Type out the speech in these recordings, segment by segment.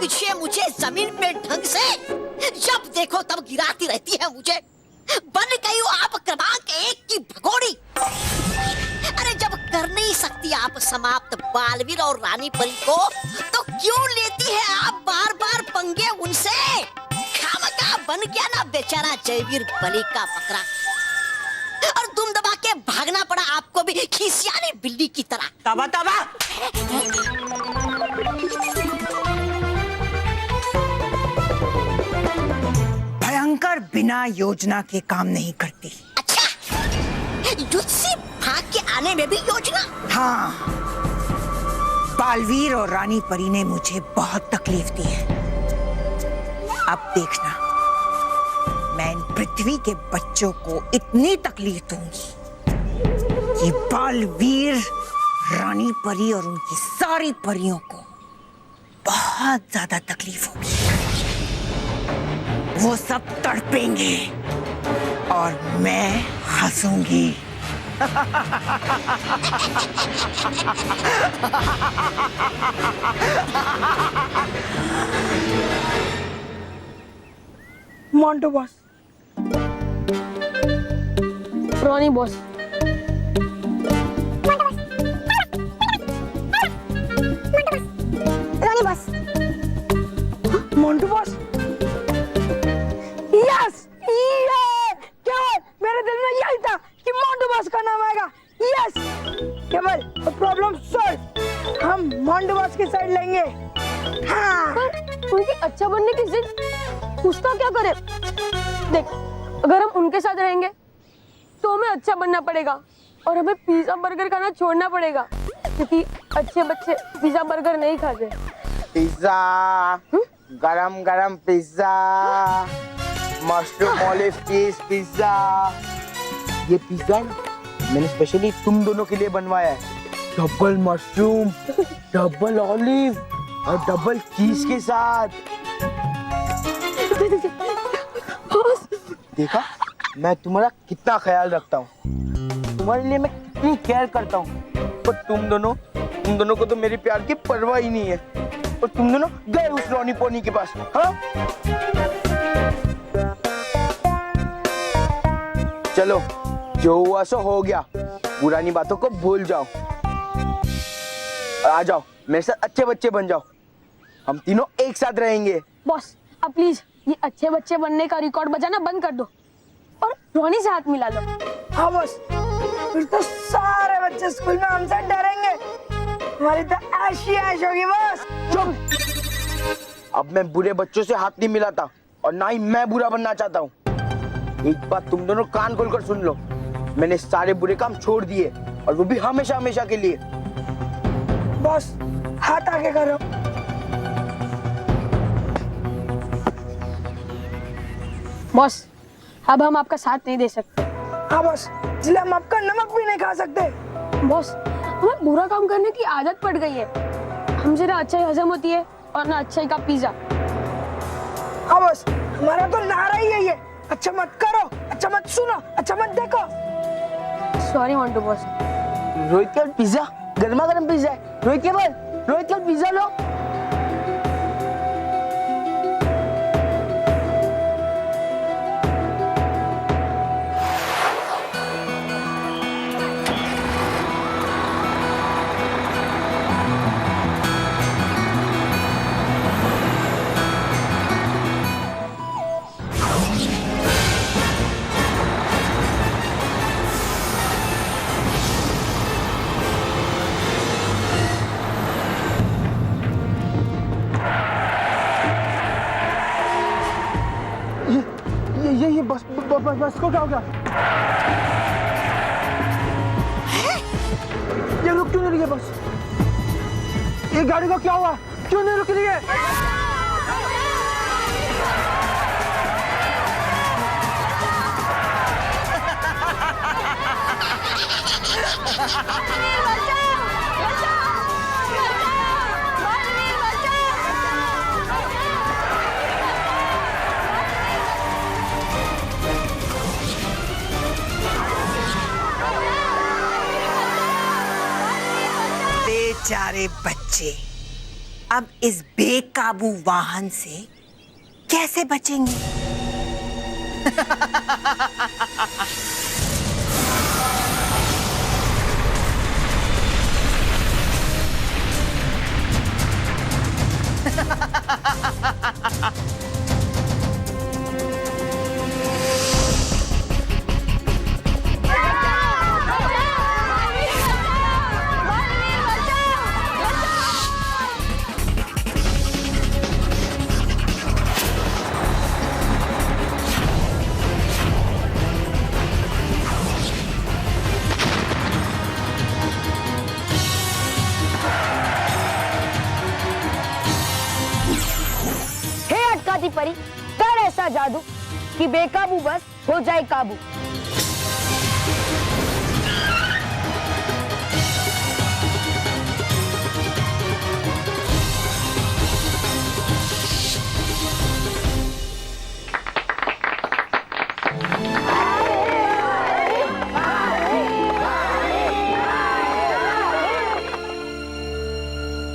दीजिए मुझे जमीन पे ढंग से। जब देखो तब गिराती रहती है मुझे। बन गई हो आप क्रमांक 1 की भगोड़ी। अरे जब कर नहीं सकती आप समाप्त बालवीर और रानी परी को, तो क्यों लेती है आप बार बार पंगे उनसे? खामखा बन गया ना बेचारा जयवीर बलि का बकरा, और दुम दबा के भागना पड़ा आपको भी खिसियानी बिल्ली की तरह। तबा तबा भयंकर बिना योजना के काम नहीं करती। अच्छा, युद्ध से भाग के आने में भी योजना? हाँ, बालवीर और रानी परी ने मुझे बहुत तकलीफ दी है। अब देखना, मैं इन पृथ्वी के बच्चों को इतनी तकलीफ दूंगी कि बालवीर, रानी परी और उनकी सारी परियों को बहुत ज्यादा तकलीफ होगी। वो सब तड़पेंगे और मैं हंसूंगी। Montu boss, Ronnie boss, Ronnie boss, Montu boss. Yes, केवल मेरे दिल में यही था कि मोंटू बॉस का नाम आएगा। यस, केवल प्रॉब्लम सॉल्व। हम मोंटू बॉस की साइड लेंगे। हाँ, उनकी अच्छा बनने की जिद, उसका क्या करे? देख, अगर हम उनके साथ रहेंगे तो हमें अच्छा बनना पड़ेगा और हमें पिज्जा बर्गर खाना छोड़ना पड़ेगा, क्योंकि अच्छे बच्चे पिज्जा बर्गर नहीं खाते। पिज्जा, गरम गरम पिज्जा, मशरूम ऑलिव चीज पिज्जा। ये पिज्जा मैंने स्पेशली तुम दोनों के लिए बनवाया है। डबल मशरूम, डबल ऑलिव और डबल चीज के साथ। देखा मैं तुम्हारा कितना ख्याल रखता हूँ, तुम्हारे लिए मैं कितनी केयर करता हूँ, पर तुम दोनों को तो मेरी प्यार की परवाह ही नहीं है। और तुम दोनों गए उस रोनी पोनी के पास। हाँ, चलो जो हुआ सो हो गया, पुरानी बातों को भूल जाओ और आ जाओ मेरे साथ अच्छे बच्चे बन जाओ। हम तीनों एक साथ रहेंगे। बॉस, अब प्लीज ये अच्छे बच्चे बनने का रिकॉर्ड बजाना बंद कर दो और रॉनी से हाथ मिला लो। हाँ बॉस, फिर तो सारे बच्चे स्कूल में हमसे डरेंगे। हमारी तो ऐश ही ऐश होगी बॉस। चुप! अब मैं बुरे बच्चों से हाथ नहीं मिलाता और ना ही मैं बुरा बनना चाहता हूँ। एक बात तुम दोनों कान खोलकर सुन लो, मैंने सारे बुरे काम छोड़ दिए और वो भी हमेशा हमेशा के लिए। बॉस, हाथ आगे करो। बॉस, अब हम आपका साथ नहीं दे सकते। हाँ बॉस, इसलिए हम आपका नमक भी नहीं खा सकते। बॉस, हमें बुरा काम करने की आदत पड़ गई है। हमसे ना अच्छाई हजम होती है और ना अच्छाई का पिज्जा। हाँ बॉस, हमारा तो नारा ही यही है, अच्छा मत करो, अच्छा मत सुनो, अच्छा मत देखो। Sorry Montu boss. रोहित केवल पिज्जा, गर्मा गर्म पिज्जा है। रोहित केवल पिज्जा लो। ये बस को क्या हो गया? ये लोग क्यों नहीं रुके बस? ये गाड़ी को क्या हुआ? क्यों नहीं रुक रही है? बेचारे बच्चे अब इस बेकाबू वाहन से कैसे बचेंगे? हे अटकाती परी, कर ऐसा जादू कि बेकाबू बस हो जाए काबू।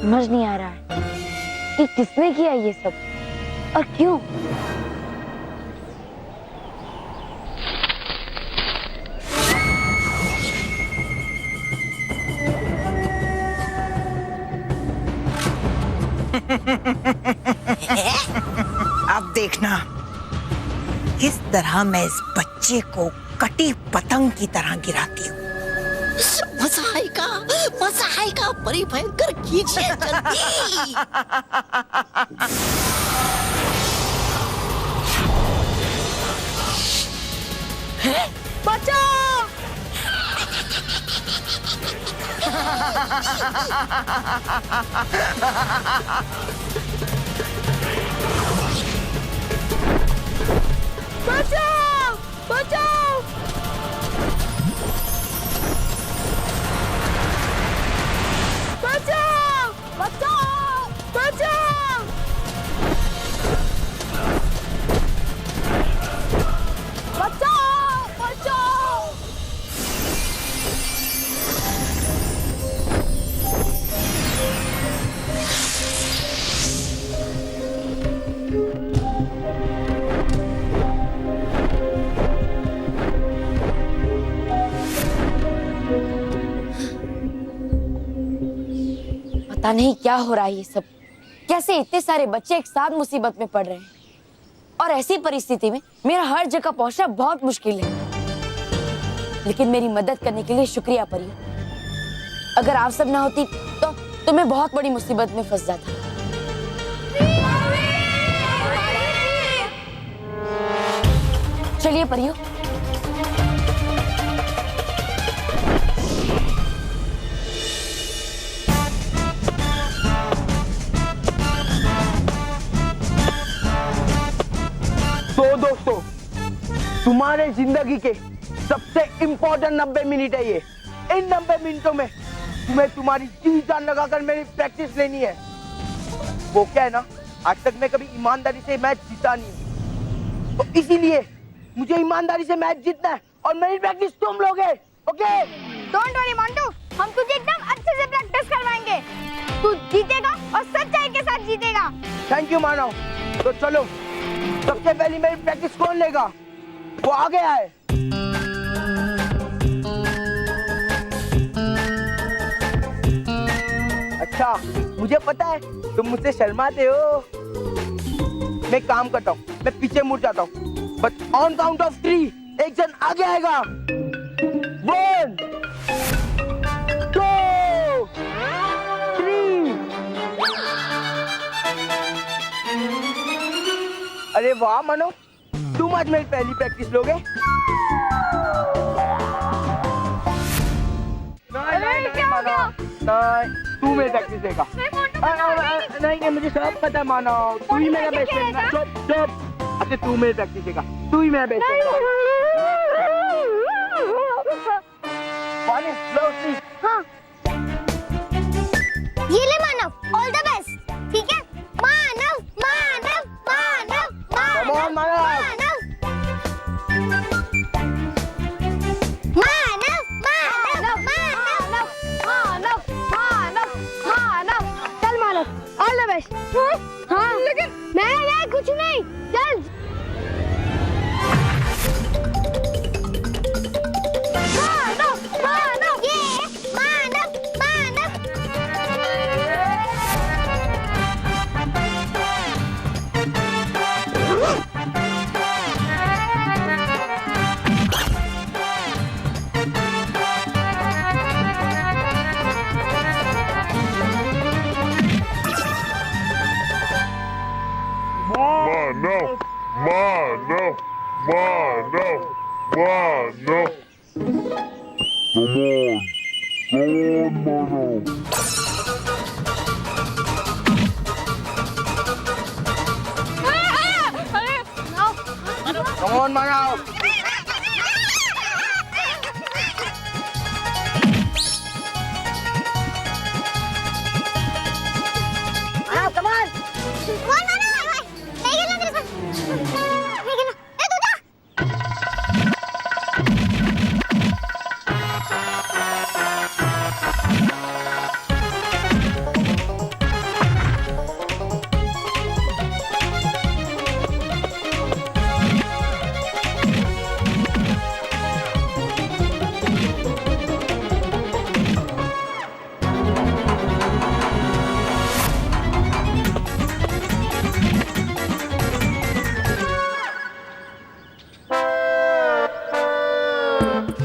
समझ नहीं आ रहा है कि किसने किया ये सब और क्यों। अब देखना किस तरह मैं इस बच्चे को कटी पतंग की तरह गिराती हूँ। मजा आएगा परी भयंकर, कीजिए जल्दी। बचाओ! बचाओ! बचाओ! बचाओ! बचाओ! बचाओ! बचाओ! बचाओ! पता नहीं क्या हो रहा है ये सब, कैसे इतने सारे बच्चे एक साथ मुसीबत में पड़ रहे हैं और ऐसी परिस्थिति में मेरा हर जगह पहुंचना बहुत मुश्किल है। लेकिन मेरी मदद करने के लिए शुक्रिया परी। अगर आप सब ना होती तो मैं बहुत बड़ी मुसीबत में फंस जाता। चलिए परियो। तो दोस्तों, तुम्हारे जिंदगी के सबसे इम्पोर्टेंट 90 मिनट है ये। इन 90 मिनटों में तुम्हें तुम्हारी जी जान लगाकर मेरी प्रैक्टिस लेनी है। वो क्या है ना, आज तक मैं कभी ईमानदारी से मैच जीता नहीं हूं, तो इसीलिए मुझे ईमानदारी से मैच जीतना है और मेरी प्रैक्टिस तुम लोगे। ओके? डोंट वरी मंटू, हम तुझे एकदम अच्छे से प्रैक्टिस करवाएंगे। तू जीतेगा और सच्चाई के साथ जीतेगा। थैंक यू मानव। तो चलो, सबसे पहले मेरी प्रैक्टिस कौन लेगा? वो आगे आए। अच्छा, मुझे पता है तुम मुझसे शर्माते हो। मैं काम करता हूँ, मैं पीछे मुड़ जाता हूँ, बट ऑन काउंट ऑफ 3 एक जन आगे आएगा। 1 2 3। अरे वाह मनो, तुम आज मेरी पहली प्रैक्टिस लोगे। नहीं मानो, नहीं, तू मेरी प्रैक्टिस देगा। नहीं, मुझे सब पता है मानो, तू ही मेरा बेस्ट फ्रेंड है। चुप। अच्छा, तू मेरी प्रैक्टिस देगा, तू ही मेरा बेस्ट फ्रेंड है। हाँ। ये ले मानव, ऑल द बेस्ट। ठीक है? मानव, मानव, मानव, Come on, मानव। मानव, मानव, मानव, मानव, मानव, मानव। चल मानव, ऑल द हाँ लेकिन मैं कुछ नहीं। चल Mano, mano, mano, mano. Come on, mano. Come on, Mano. Mano, come on.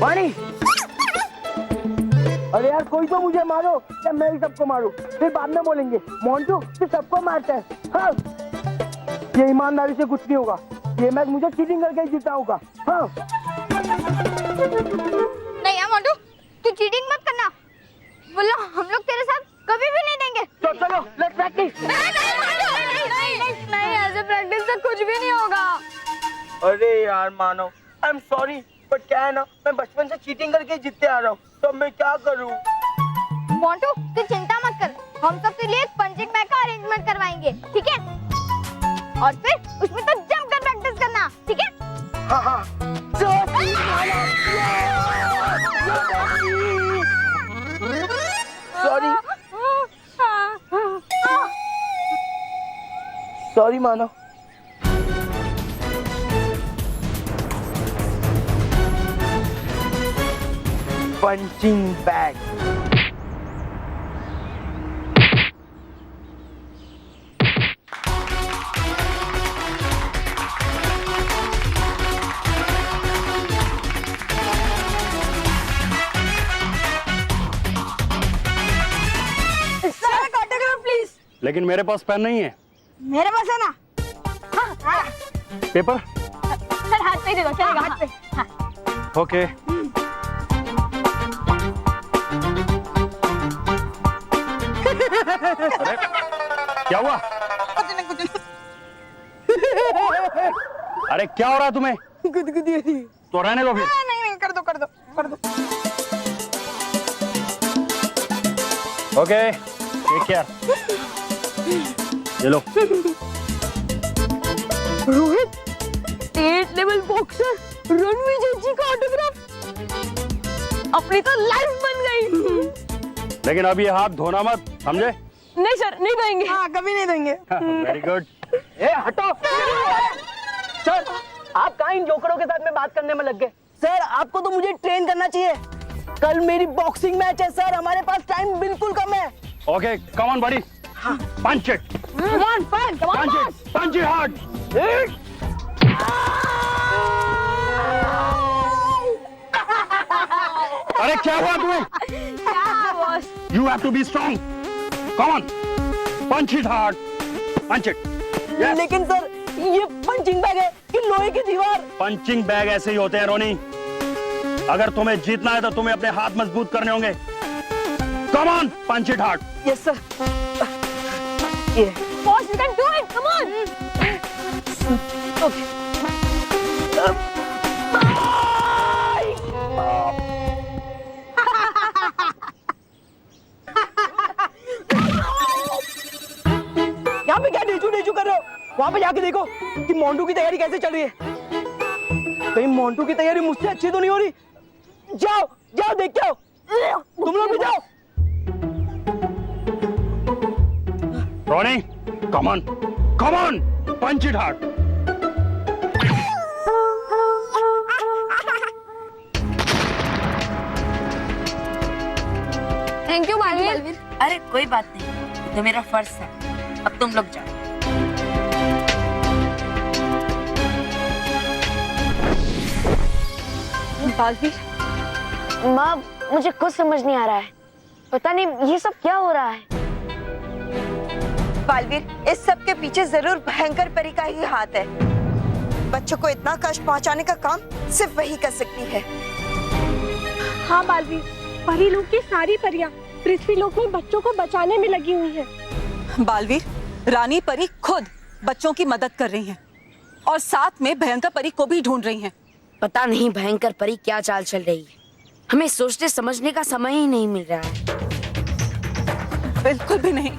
वाणी, अरे यार कोई तो मुझे मारो या मैं ही सबको मारूं, फिर बाद में बोलेंगे मोंटू फिर सबको मारता है। हाँ, ये ईमानदारी से कुछ नहीं होगा, ये मैच मुझे चीटिंग करके ही जीता होगा। हाँ नहीं यार मोंटू, तू चीटिंग मत करना, वरना हम लोग तेरे साथ कभी भी नहीं देंगे। तो चलो लेट्स प्रैक्टिस। नहीं, ऐसे प्रैक्टिस से कुछ भी नहीं होगा। अरे यार मानो, आई एम सॉरी, बट क्या है ना, मैं बचपन से चीटिंग करके जीतते आ रहा हूँ, तो मैं क्या करूँ? मोंटू तू चिंता मत कर, हम सब तेरे लिए एक पंचिंग बैग का अरेंजमेंट करवाएंगे, ठीक है? और फिर उसमें तो जम कर प्रैक्टिस करना, ठीक है? हाँ हाँ। सॉरी सॉरी मानो। Punching bag. प्लीज। लेकिन मेरे पास पेन नहीं है। मेरे पास है ना। हाँ, पेपर? सर हाथ पे दे दो, चलेगा हाथ पे। ओके। अरे क्या हुआ? अरे क्या हो रहा है तुम्हें? गुदगुदी हो रही है। तो रहने दो फिर। नहीं कर दो कर दो कर दो। Okay, take care. ये लो। Rohit, state level boxer Ranveer ji का ऑटोग्राफ, अपनी तो लाइफ बन गई। लेकिन अभी ये हाथ धोना मत, समझे? नहीं सर, नहीं देंगे। हाँ कभी नहीं देंगे। Very good. ए हटो। सर, आप कहाँ इन जोकरों के साथ में बात करने में लग गए? सर, आपको तो मुझे ट्रेन करना चाहिए। कल मेरी बॉक्सिंग मैच है सर, हमारे पास टाइम बिल्कुल कम है। Okay, come on body. Punch it. Come on, fun, come on, punch it, punch it hard. अरे क्या हुआ तुम्हें? क्या boss? You have to be strong. Come on. Punch it hard. Punch it. Yes. लेकिन sir, ये punching bag है कि लोहे की दीवार? पंचिंग बैग ऐसे ही होते हैं रोनी। अगर तुम्हें जीतना है तो तुम्हें अपने हाथ मजबूत करने होंगे। Come on, punch it hard. Yes sir. ये Boss, you can do it. Come on. Okay. यहाँ पे क्या ढेचू कर रहे हो? वहाँ पे जाके देखो कि मोंटू की तैयारी कैसे चल रही है। कहीं मोंटू की तैयारी मुझसे अच्छी तो नहीं हो रही? जाओ जाओ देख के आओ। तुम लोग भी जाओ। Ronnie, come on, punch it hard. Thank you Balveer. अरे कोई बात नहीं, तो मेरा फर्ज था। अब तुम लोग जाओ। बालवीर, माँ मुझे कुछ समझ नहीं आ रहा है। पता नहीं ये सब क्या हो रहा है। बालवीर, इस सब के पीछे जरूर भयंकर परी का ही हाथ है। बच्चों को इतना कष्ट पहुंचाने का काम सिर्फ वही कर सकती है। हाँ बालवीर, परी लोग की सारी परियां पृथ्वी लोक में बच्चों को बचाने में लगी हुई हैं। बालवीर, रानी परी खुद बच्चों की मदद कर रही हैं और साथ में भयंकर परी को भी ढूंढ रही हैं। पता नहीं भयंकर परी क्या चाल चल रही है। हमें सोचने समझने का समय ही नहीं मिल रहा है। बिल्कुल भी नहीं।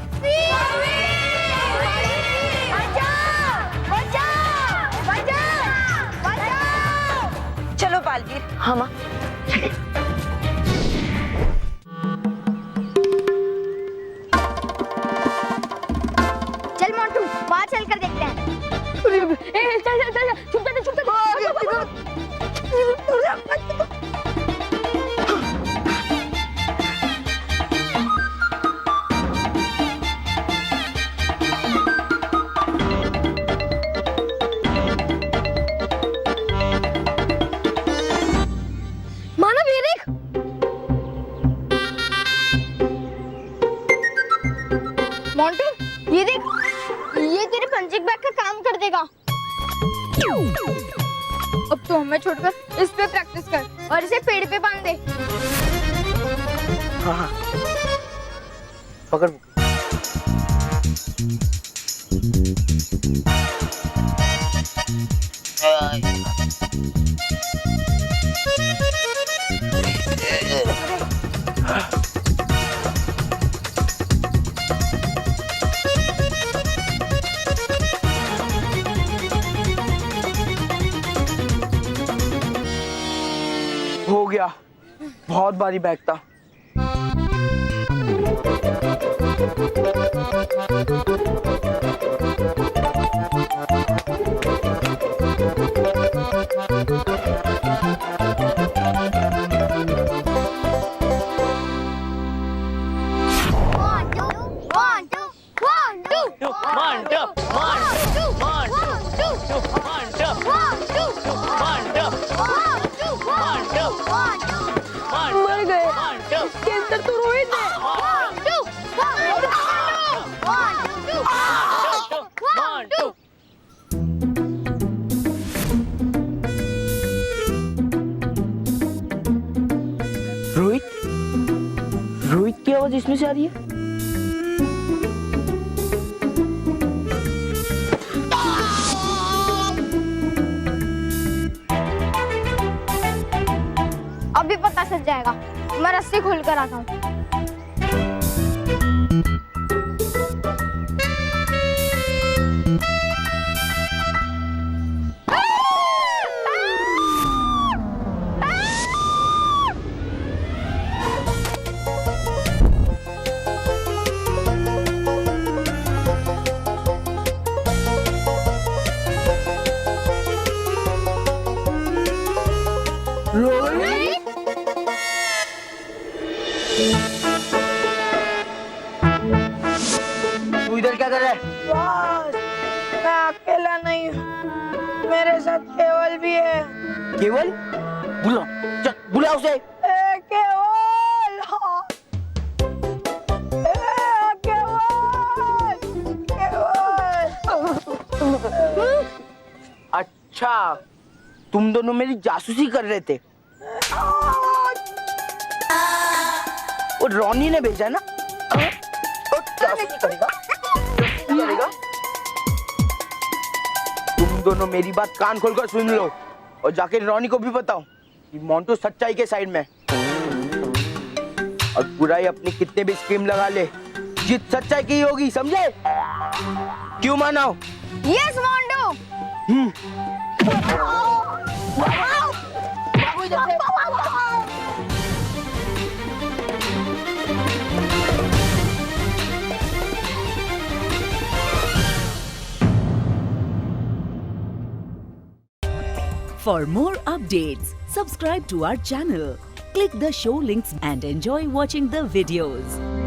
चलो बालवीर। हाँ माँ। चल मोंटू, वहाँ चल कर देखते हैं। चल चुप मानव ये देख। मोंटू ये देख, ये तेरे पंचिंग बैग का काम कर देगा। अब तो हमें छोड़कर इस पे प्रैक्टिस कर और इसे पेड़ पे बांध दे। हाँ हाँ, पकड़। हो गया, बहुत भारी बैग था। मर गए। इसके अंदर तो रोहित है। रोहित, रोहित की आवाज इसमें से आ रही है। अभी पता चल जाएगा। मैं रस्सी खोल कर आता हूँ। तू इधर क्या कर रहा है? बॉस, मैं अकेला नहीं हूँ, मेरे साथ केवल भी है। केवल? बुला, चल बुला उसे। केवल, हाँ। केवल। अच्छा, तुम दोनों मेरी जासूसी कर रहे थे। वो रॉनी ने भेजा ना? जासूसी करेगा? तुम दोनों मेरी बात कान खोलकर सुन लो और जाके रॉनी को भी बताओ कि मोंटू सच्चाई के साइड में और बुराई अपनी कितने भी स्कीम लगा ले, जीत सच्चाई की होगी, समझे? क्यों मानो? Yes Montu. For more updates, subscribe to our channel, click the show links and enjoy watching the videos.